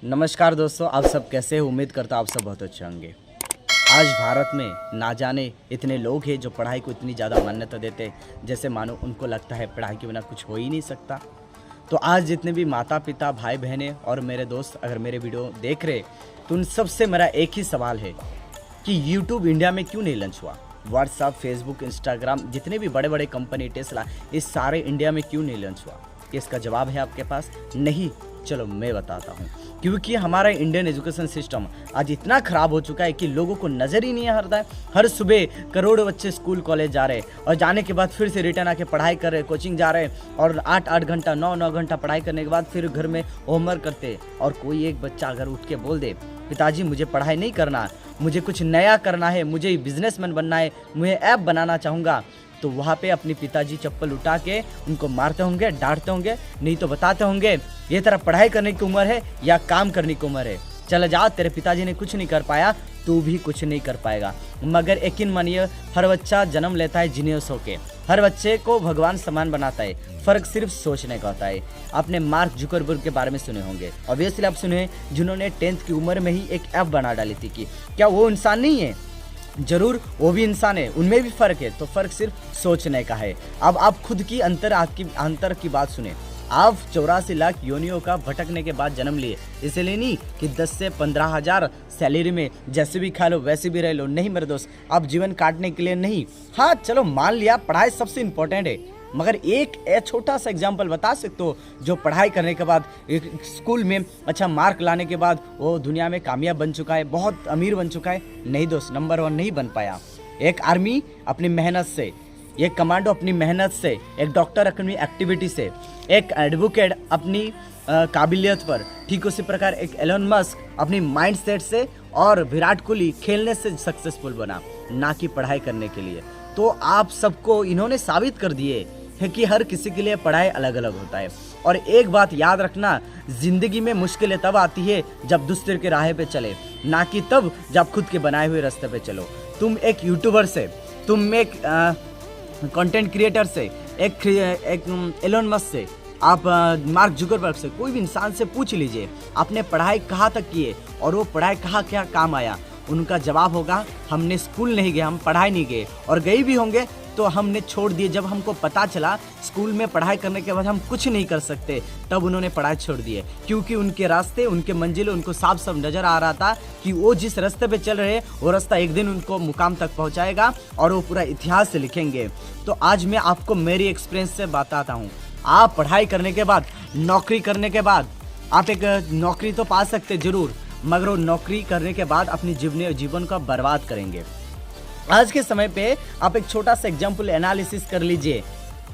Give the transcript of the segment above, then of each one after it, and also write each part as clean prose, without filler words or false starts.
नमस्कार दोस्तों, आप सब कैसे हैं? उम्मीद करता हूं आप सब बहुत अच्छे होंगे। आज भारत में ना जाने इतने लोग हैं जो पढ़ाई को इतनी ज़्यादा मान्यता देते हैं, जैसे मानो उनको लगता है पढ़ाई के बिना कुछ हो ही नहीं सकता। तो आज जितने भी माता पिता, भाई बहनें और मेरे दोस्त अगर मेरे वीडियो देख रहे, तो उन सबसे मेरा एक ही सवाल है कि यूट्यूब इंडिया में क्यों नहीं लॉन्च हुआ? व्हाट्सअप, फेसबुक, इंस्टाग्राम, जितने भी बड़े बड़े कंपनी, टेस्ला, इस सारे इंडिया में क्यों नहीं लॉन्च हुआ? इसका जवाब है आपके पास? नहीं। चलो मैं बताता हूँ। क्योंकि हमारा इंडियन एजुकेशन सिस्टम आज इतना ख़राब हो चुका है कि लोगों को नज़र ही नहीं आ रहा है। हर सुबह करोड़ों बच्चे स्कूल कॉलेज जा रहे हैं और जाने के बाद फिर से रिटर्न आके पढ़ाई कर रहे, कोचिंग जा रहे हैं और 8-8 घंटा, 9-9 घंटा पढ़ाई करने के बाद फिर घर में होमवर्क करते। और कोई एक बच्चा अगर उठ के बोल दे, पिताजी मुझे पढ़ाई नहीं करना, मुझे कुछ नया करना है, मुझे बिजनेसमैन बनना है, मैं ऐप बनाना चाहूँगा, तो वहाँ पे अपने पिताजी चप्पल उठा के उनको मारते होंगे, डांटते होंगे, नहीं तो बताते होंगे ये तेरा पढ़ाई करने की उम्र है या काम करने की उम्र है, चल जा, तेरे पिताजी ने कुछ नहीं कर पाया, तू भी कुछ नहीं कर पाएगा। मगर यकीन मानिए, हर बच्चा जन्म लेता है जीनियस होके, हर बच्चे को भगवान समान बनाता है, फ़र्क सिर्फ सोचने का होता है। आपने मार्क जुकरबर्ग के बारे में सुने होंगे, ऑब्वियसली आप सुने, जिन्होंने 10th की उम्र में ही एक ऐप बना डाली थी। कि क्या वो इंसान नहीं है? जरूर वो भी इंसान है, उनमें भी फ़र्क है। तो फ़र्क सिर्फ सोचने का है। अब आप खुद की अंतर की बात सुने। आप 84 लाख योनियों का भटकने के बाद जन्म लिए, इसलिए नहीं कि 10 से 15 हज़ार सैलरी में जैसे भी खा लो वैसे भी रह लो। नहीं मेरे दोस्त, आप जीवन काटने के लिए नहीं। हाँ चलो मान लिया पढ़ाई सबसे इम्पोर्टेंट है, मगर एक छोटा सा एग्जाम्पल बता सकते हो जो पढ़ाई करने के बाद, एक स्कूल में अच्छा मार्क लाने के बाद वो दुनिया में कामयाब बन चुका है, बहुत अमीर बन चुका है? नहीं दोस्त, नंबर 1 नहीं बन पाया। एक आर्मी अपनी मेहनत से, एक कमांडो अपनी मेहनत से, एक डॉक्टर अपनी एक्टिविटी से, एक एडवोकेट अपनी काबिलियत पर, ठीक उसी प्रकार एक एलन मस्क अपनी माइंड सेट से, और विराट कोहली खेलने से सक्सेसफुल बना, ना कि पढ़ाई करने के लिए। तो आप सबको इन्होंने साबित कर दिए है कि हर किसी के लिए पढ़ाई अलग अलग होता है। और एक बात याद रखना, ज़िंदगी में मुश्किलें तब आती है जब दूसरे के राह पे चले, ना कि तब जब खुद के बनाए हुए रास्ते पे चलो। तुम एक यूट्यूबर से, तुम एक कंटेंट क्रिएटर से, एक एलन मस्क से, आप मार्क जुकरबर्ग से, कोई भी इंसान से पूछ लीजिए आपने पढ़ाई कहाँ तक की है और वो पढ़ाई कहाँ क्या काम आया। उनका जवाब होगा हमने स्कूल नहीं गए, हम पढ़ाई नहीं गए, और गए भी होंगे तो हमने छोड़ दिए। जब हमको पता चला स्कूल में पढ़ाई करने के बाद हम कुछ नहीं कर सकते, तब उन्होंने पढ़ाई छोड़ दी है। क्योंकि उनके रास्ते, उनके मंजिलें उनको साफ साफ नज़र आ रहा था कि वो जिस रास्ते पे चल रहे हैं वो रास्ता एक दिन उनको मुकाम तक पहुंचाएगा और वो पूरा इतिहास से लिखेंगे। तो आज मैं आपको मेरी एक्सपीरियंस से बताता हूँ। आप पढ़ाई करने के बाद, नौकरी करने के बाद, आप एक नौकरी तो पा सकते जरूर, मगर वो नौकरी करने के बाद अपनी जीवन को बर्बाद करेंगे। आज के समय पे आप एक छोटा सा एग्जाम्पल एनालिसिस कर लीजिए।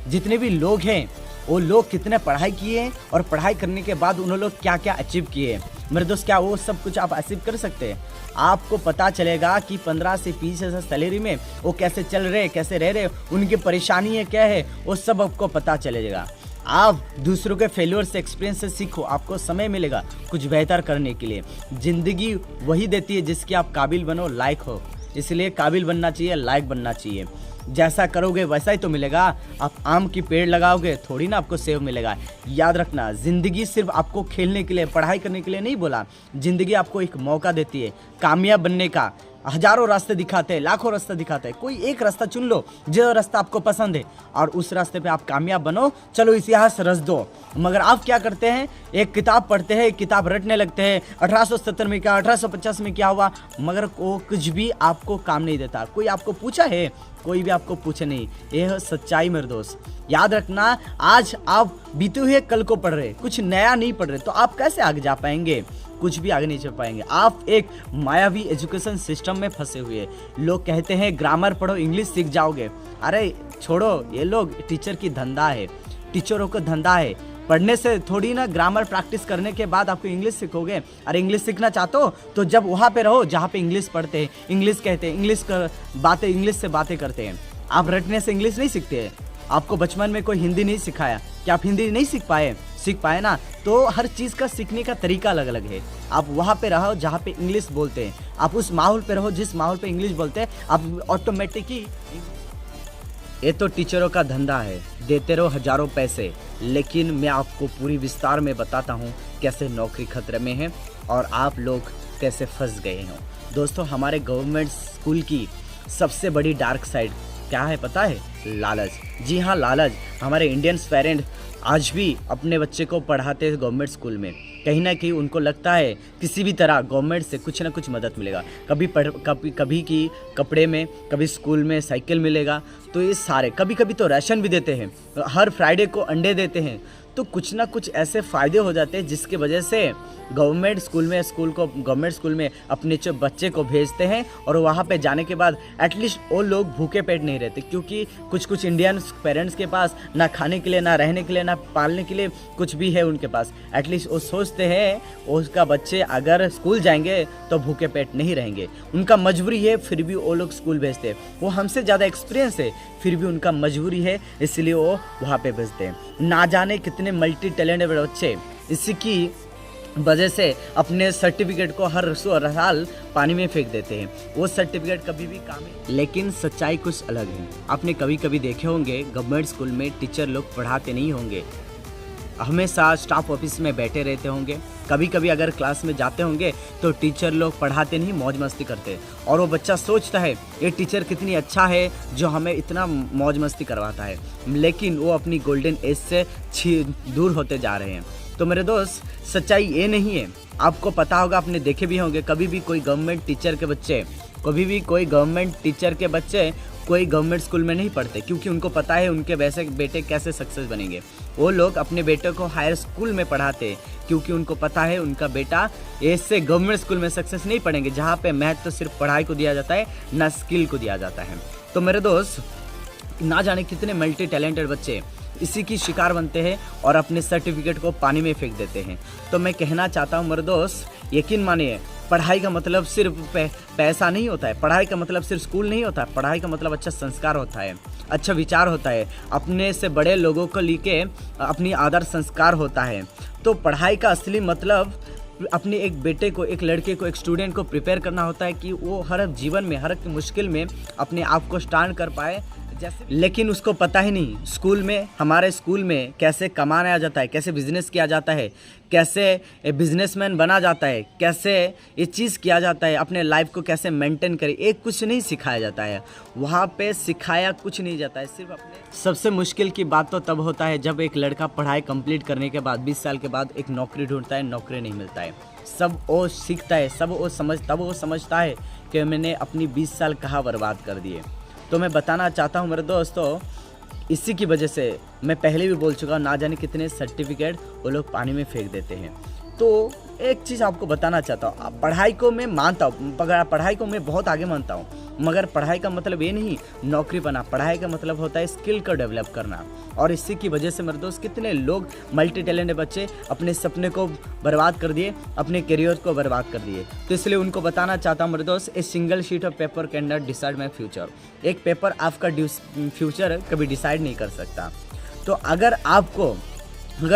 जितने भी लोग हैं वो लोग कितने पढ़ाई किए हैं और पढ़ाई करने के बाद उन्होंने लोग क्या क्या अचीव किए हैं। मेरे दोस्त, क्या वो सब कुछ आप अचीव कर सकते हैं? आपको पता चलेगा कि 15 से 20 हज़ार सैलरी में वो कैसे चल रहे, कैसे रह रहे, उनकी परेशानी है क्या है, वो सब आपको पता चलेगा। आप दूसरों के फेल्योर से, एक्सपीरियंस से सीखो, आपको समय मिलेगा कुछ बेहतर करने के लिए। ज़िंदगी वही देती है जिसकी आप काबिल बनो, लायक हो। इसलिए काबिल बनना चाहिए, लायक बनना चाहिए। जैसा करोगे वैसा ही तो मिलेगा। आप आम की पेड़ लगाओगे थोड़ी ना आपको सेब मिलेगा। याद रखना, ज़िंदगी सिर्फ आपको खेलने के लिए, पढ़ाई करने के लिए नहीं बोला। ज़िंदगी आपको एक मौका देती है कामयाब बनने का। हजारों रास्ते दिखाते हैं, लाखों रास्ते दिखाते हैं, कोई एक रास्ता चुन लो जो रास्ता आपको पसंद है और उस रास्ते पे आप कामयाब बनो। चलो इतिहास रच दो। मगर आप क्या करते हैं, एक किताब पढ़ते हैं, एक किताब रटने लगते हैं, 1870 में क्या, 1850 में क्या हुआ, मगर वो कुछ भी आपको काम नहीं देता। कोई आपको पूछा है? कोई भी आपको पूछे नहीं। यह है सच्चाई मेरे दोस्त। याद रखना, आज आप बीते हुए कल को पढ़ रहे, कुछ नया नहीं पढ़ रहे, तो आप कैसे आगे जा पाएंगे? कुछ भी आगे नहीं चल पाएंगे। आप एक मायावी एजुकेशन सिस्टम में फंसे हुए। लोग कहते हैं ग्रामर पढ़ो, इंग्लिश सीख जाओगे। अरे छोड़ो, ये लोग टीचर की धंधा है, टीचरों का धंधा है। पढ़ने से थोड़ी ना, ग्रामर प्रैक्टिस करने के बाद आपको इंग्लिश सीखोगे। अरे इंग्लिश सीखना चाहते हो तो जब वहाँ पे रहो जहाँ पे इंग्लिश पढ़ते हैं, इंग्लिश कहते हैं, इंग्लिश से बातें करते हैं। आप रटने से इंग्लिश नहीं सीखते हैं। आपको बचपन में कोई हिंदी नहीं सिखाया, क्या आप हिंदी नहीं सीख पाए ना? तो हर चीज़ का सीखने का तरीका अलग अलग है। आप वहाँ पे रहो जहाँ पे इंग्लिश बोलते हैं, आप उस माहौल पे रहो जिस माहौल पे इंग्लिश बोलते हैं, आप ऑटोमेटिकली ये तो टीचरों का धंधा है, देते रहो हजारों पैसे, लेकिन मैं आपको पूरी विस्तार में बताता हूँ कैसे नौकरी खतरे में है और आप लोग कैसे फंस गए हो। दोस्तों, हमारे गवर्नमेंट स्कूल की सबसे बड़ी डार्क साइड क्या है पता है? लालच। जी हाँ, लालच। हमारे इंडियंस पेरेंट आज भी अपने बच्चे को पढ़ाते हैं गवर्नमेंट स्कूल में। कहीं ना कहीं उनको लगता है किसी भी तरह गवर्नमेंट से कुछ ना कुछ मदद मिलेगा, कभी की कपड़े में, कभी स्कूल में साइकिल मिलेगा। तो ये सारे, कभी कभी तो राशन भी देते हैं, हर फ्राइडे को अंडे देते हैं। तो कुछ ना कुछ ऐसे फ़ायदे हो जाते हैं जिसकी वजह से गवर्नमेंट स्कूल में अपने बच्चे को भेजते हैं और वहाँ पे जाने के बाद एटलीस्ट वो लोग भूखे पेट नहीं रहते, क्योंकि कुछ इंडियन पेरेंट्स के पास ना खाने के लिए, ना रहने के लिए, ना पालने के लिए कुछ भी है उनके पास। एटलीस्ट वो सोचते हैं उसका बच्चे अगर स्कूल जाएंगे तो भूखे पेट नहीं रहेंगे। उनका मजबूरी है, फिर भी वो लोग स्कूल भेजते हैं। वो हमसे ज़्यादा एक्सपीरियंस है, फिर भी उनका मजबूरी है, इसलिए वो वहाँ पे भेजते हैं। ना जाने कितने मल्टी टैलेंटेड बच्चे इसी की वजह से अपने सर्टिफिकेट को हर साल पानी में फेंक देते हैं। वो सर्टिफिकेट कभी भी काम है। लेकिन सच्चाई कुछ अलग है। आपने कभी कभी देखे होंगे गवर्नमेंट स्कूल में टीचर लोग पढ़ाते नहीं होंगे, हमेशा स्टाफ ऑफिस में बैठे रहते होंगे। कभी कभी अगर क्लास में जाते होंगे तो टीचर लोग पढ़ाते नहीं, मौज मस्ती करते, और वो बच्चा सोचता है ये टीचर कितनी अच्छा है जो हमें इतना मौज मस्ती करवाता है, लेकिन वो अपनी गोल्डन एज से दूर होते जा रहे हैं। तो मेरे दोस्त, सच्चाई ये नहीं है। आपको पता होगा, आपने देखे भी होंगे, कभी भी कोई गवर्नमेंट टीचर के बच्चे कोई गवर्नमेंट स्कूल में नहीं पढ़ते, क्योंकि उनको पता है उनके वैसे बेटे कैसे सक्सेस बनेंगे। वो लोग अपने बेटे को हायर स्कूल में पढ़ाते, क्योंकि उनको पता है उनका बेटा ऐसे गवर्नमेंट स्कूल में सक्सेस नहीं पढ़ेंगे, जहाँ पे महत्व तो सिर्फ पढ़ाई को दिया जाता है, ना स्किल को दिया जाता है। तो मेरे दोस्त, ना जाने कितने मल्टी टैलेंटेड बच्चे इसी की शिकार बनते हैं और अपने सर्टिफिकेट को पानी में फेंक देते हैं। तो मैं कहना चाहता हूँ मेरे दोस्त, यकीन मानिए, पढ़ाई का मतलब सिर्फ पैसा नहीं होता है, पढ़ाई का मतलब सिर्फ स्कूल नहीं होता है, पढ़ाई का मतलब अच्छा संस्कार होता है, अच्छा विचार होता है, अपने से बड़े लोगों को लेके अपनी आदर संस्कार होता है। तो पढ़ाई का असली मतलब अपने एक बेटे को, एक लड़के को, एक स्टूडेंट को प्रिपेयर करना होता है कि वो हर जीवन में, हर मुश्किल में अपने आप को स्टैंड कर पाए। लेकिन उसको पता ही नहीं स्कूल में, हमारे स्कूल में कैसे कमाया जाता है, कैसे बिजनेस किया जाता है, कैसे बिजनेसमैन बना जाता है, कैसे ये चीज़ किया जाता है, अपने लाइफ को कैसे मेंटेन करे, एक कुछ नहीं सिखाया जाता है वहाँ पे, सिखाया कुछ नहीं जाता है, सिर्फ अपने। सबसे मुश्किल की बात तो तब होता है जब एक लड़का पढ़ाई कंप्लीट करने के बाद 20 साल के बाद एक नौकरी ढूंढता है, नौकरी नहीं मिलता है। सब वो सीखता है, तब वो समझता है कि मैंने अपनी 20 साल कहाँ बर्बाद कर दिए। तो मैं बताना चाहता हूँ मेरे दोस्तों, इसी की वजह से मैं पहले भी बोल चुका हूँ, ना जाने कितने सर्टिफिकेट वो लोग पानी में फेंक देते हैं। तो एक चीज़ आपको बताना चाहता हूँ, पढ़ाई को मैं मानता हूँ, पढ़ाई को मैं बहुत आगे मानता हूँ, मगर पढ़ाई का मतलब ये नहीं नौकरी पाना। पढ़ाई का मतलब होता है स्किल को डेवलप करना। और इसी की वजह से मेरे दोस्त, कितने लोग मल्टी टैलेंटेड बच्चे अपने सपने को बर्बाद कर दिए, अपने करियर को बर्बाद कर दिए। तो इसलिए उनको बताना चाहता हूँ मेरे दोस्त, a single sheet of paper can not decide my future. एक पेपर आपका फ्यूचर कभी डिसाइड नहीं कर सकता। तो अगर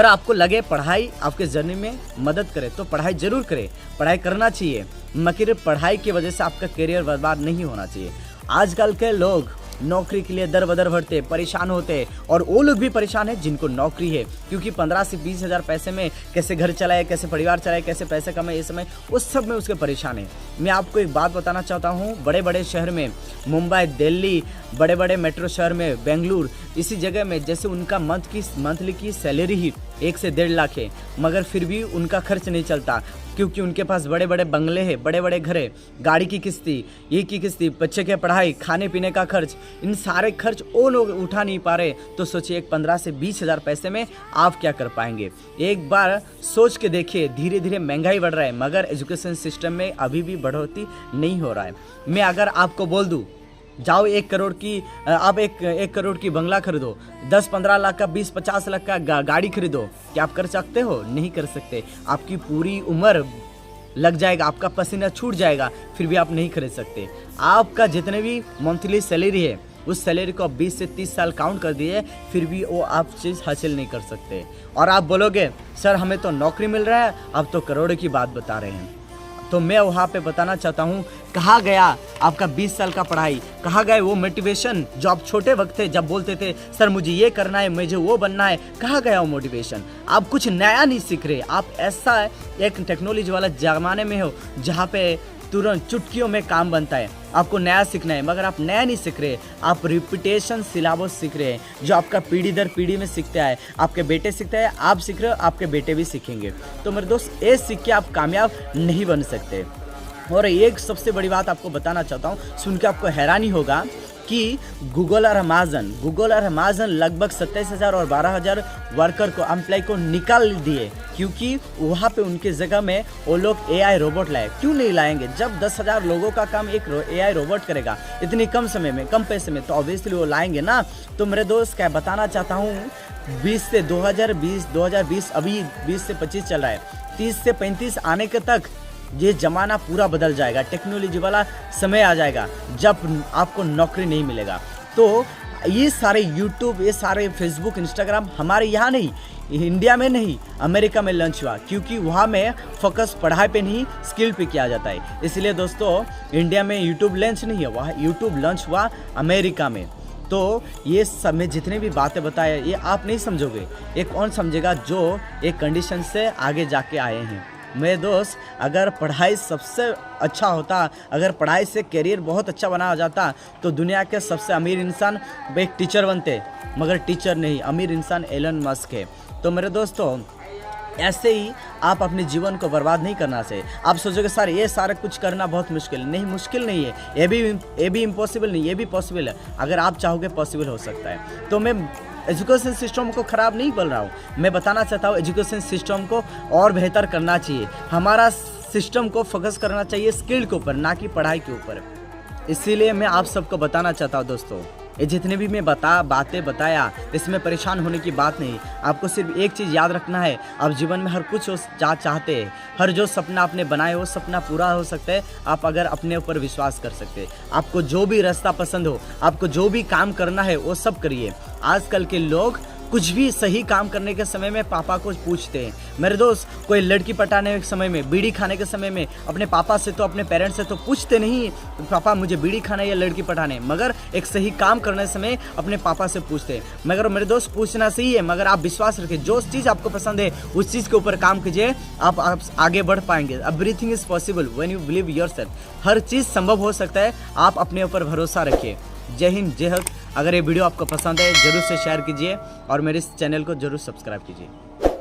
आपको लगे पढ़ाई आपके जर्नी में मदद करे तो पढ़ाई जरूर करें, पढ़ाई करना चाहिए, मगर पढ़ाई की वजह से आपका करियर बर्बाद नहीं होना चाहिए। आजकल के लोग नौकरी के लिए दर बदर भरते, परेशान होते, और वो लोग भी परेशान हैं जिनको नौकरी है, क्योंकि 15 से 20 हज़ार पैसे में कैसे घर चलाए, कैसे परिवार चलाए, कैसे पैसे कमाए, ये समय उस सब में उसके परेशान है। मैं आपको एक बात बताना चाहता हूँ, बड़े बड़े शहर में, मुंबई, दिल्ली, बड़े बड़े मेट्रो शहर में, बेंगलुरु, इसी जगह में, जैसे उनका मंथली की सैलरी ही 1 से 1.5 लाख है, मगर फिर भी उनका खर्च नहीं चलता, क्योंकि उनके पास बड़े बड़े बंगले हैं, बड़े बड़े घर है, गाड़ी की किस्ती, ये की किस्ती, बच्चे के पढ़ाई, खाने पीने का खर्च, इन सारे खर्च वो लोग उठा नहीं पा रहे। तो सोचिए, एक 15 से 20 हज़ार पैसे में आप क्या कर पाएंगे? एक बार सोच के देखिए। धीरे धीरे महंगाई बढ़ रहा है, मगर एजुकेशन सिस्टम में अभी भी बढ़ोतरी नहीं हो रहा है। मैं अगर आपको बोल दूँ, जाओ 1 करोड़ की, आप एक करोड़ की बंगला खरीदो, 10-15 लाख का, 20-50 लाख का गाड़ी खरीदो, क्या आप कर सकते हो? नहीं कर सकते। आपकी पूरी उम्र लग जाएगा, आपका पसीना छूट जाएगा, फिर भी आप नहीं खरीद सकते। आपका जितने भी मंथली सैलरी है, उस सैलरी को आप 20 से 30 साल काउंट कर दिए, फिर भी वो आप चीज़ हासिल नहीं कर सकते। और आप बोलोगे, सर हमें तो नौकरी मिल रहा है, आप तो करोड़ों की बात बता रहे हैं। तो मैं वहाँ पे बताना चाहता हूँ, कहाँ गया आपका 20 साल का पढ़ाई, कहाँ गए वो मोटिवेशन जो आप छोटे वक्त थे जब बोलते थे सर मुझे ये करना है, मुझे वो बनना है, कहाँ गया वो मोटिवेशन। आप कुछ नया नहीं सीख रहे। आप ऐसा एक टेक्नोलॉजी वाला ज़माने में हो जहाँ पे तुरंत चुटकियों में काम बनता है। आपको नया सीखना है मगर आप नया नहीं सीख रहे, आप रिपीटेशन सिलेबस सीख रहे हैं जो आपका पीढ़ी दर पीढ़ी में सीखता है। आपके बेटे सीखते हैं, आप सीख रहे हो, आपके बेटे भी सीखेंगे। तो मेरे दोस्त ये सीख के आप कामयाब नहीं बन सकते। और एक सबसे बड़ी बात आपको बताना चाहता हूँ, सुन के आपको हैरानी होगा कि गूगल और अमेज़न लगभग 27,000 और 12,000 वर्कर को एम्प्लॉय को निकाल दिए, क्योंकि वहाँ पे उनके जगह में वो लोग AI रोबोट लाए। क्यों नहीं लाएंगे? जब 10,000 लोगों का काम एक AI रोबोट करेगा इतनी कम समय में, कम पैसे में, तो ऑब्वियसली वो लाएंगे ना। तो मेरे दोस्त क्या बताना चाहता हूँ, 2020 अभी 20 से 25 चल रहा है, 30 से 35 आने के तक ये ज़माना पूरा बदल जाएगा। टेक्नोलॉजी वाला समय आ जाएगा जब आपको नौकरी नहीं मिलेगा। तो ये सारे यूट्यूब, ये सारे फेसबुक, इंस्टाग्राम हमारे यहाँ नहीं, इंडिया में नहीं, अमेरिका में लॉन्च हुआ, क्योंकि वहाँ में फोकस पढ़ाई पे नहीं स्किल पे किया जाता है। इसलिए दोस्तों इंडिया में यूट्यूब लॉन्च नहीं है, वहाँ यूट्यूब लॉन्च हुआ अमेरिका में। तो ये सब में जितने भी बातें बताए ये आप नहीं समझोगे, ये कौन समझेगा जो एक कंडीशन से आगे जाके आए हैं। मेरे दोस्त, अगर पढ़ाई सबसे अच्छा होता, अगर पढ़ाई से करियर बहुत अच्छा बना जाता तो दुनिया के सबसे अमीर इंसान एक टीचर बनते, मगर टीचर नहीं, अमीर इंसान एलन मस्क है। तो मेरे दोस्तों ऐसे ही आप अपने जीवन को बर्बाद नहीं करना चाहिए। आप सोचोगे सर ये सारा कुछ करना बहुत मुश्किल नहीं, मुश्किल नहीं है, ये भी इम्पॉसिबल नहीं, ये भी पॉसिबल है। अगर आप चाहोगे पॉसिबल हो सकता है। तो मैं एजुकेशन सिस्टम को ख़राब नहीं बोल रहा हूँ, मैं बताना चाहता हूँ एजुकेशन सिस्टम को और बेहतर करना चाहिए। हमारा सिस्टम को फोकस करना चाहिए स्किल के ऊपर, ना कि पढ़ाई के ऊपर। इसीलिए मैं आप सबको बताना चाहता हूँ दोस्तों, ये जितने भी मैं बातें बताया इसमें परेशान होने की बात नहीं। आपको सिर्फ एक चीज़ याद रखना है, आप जीवन में हर कुछ चाहते हैं, हर जो सपना आपने बनाए वो सपना पूरा हो सकता है आप अगर अपने ऊपर विश्वास कर सकते हैं। आपको जो भी रास्ता पसंद हो, आपको जो भी काम करना है वो सब करिए। आजकल के लोग कुछ भी सही काम करने के समय में पापा को पूछते हैं। मेरे दोस्त, कोई लड़की पटाने के समय में, बीड़ी खाने के समय में अपने पापा से तो, अपने पेरेंट्स से तो पूछते नहीं पापा मुझे बीड़ी खाना है या लड़की पटाने, मगर एक सही काम करने समय अपने पापा से पूछते हैं। मगर मेरे दोस्त, पूछना सही है, मगर आप विश्वास रखिए, जो चीज़ आपको पसंद है उस चीज़ के ऊपर काम कीजिए, आप आगे बढ़ पाएंगे। Everything is possible when you believe yourself. हर चीज़ संभव हो सकता है, आप अपने ऊपर भरोसा रखिए। जय हिंद, जय भारत। अगर ये वीडियो आपको पसंद है ज़रूर से शेयर कीजिए और मेरे इस चैनल को ज़रूर सब्सक्राइब कीजिए।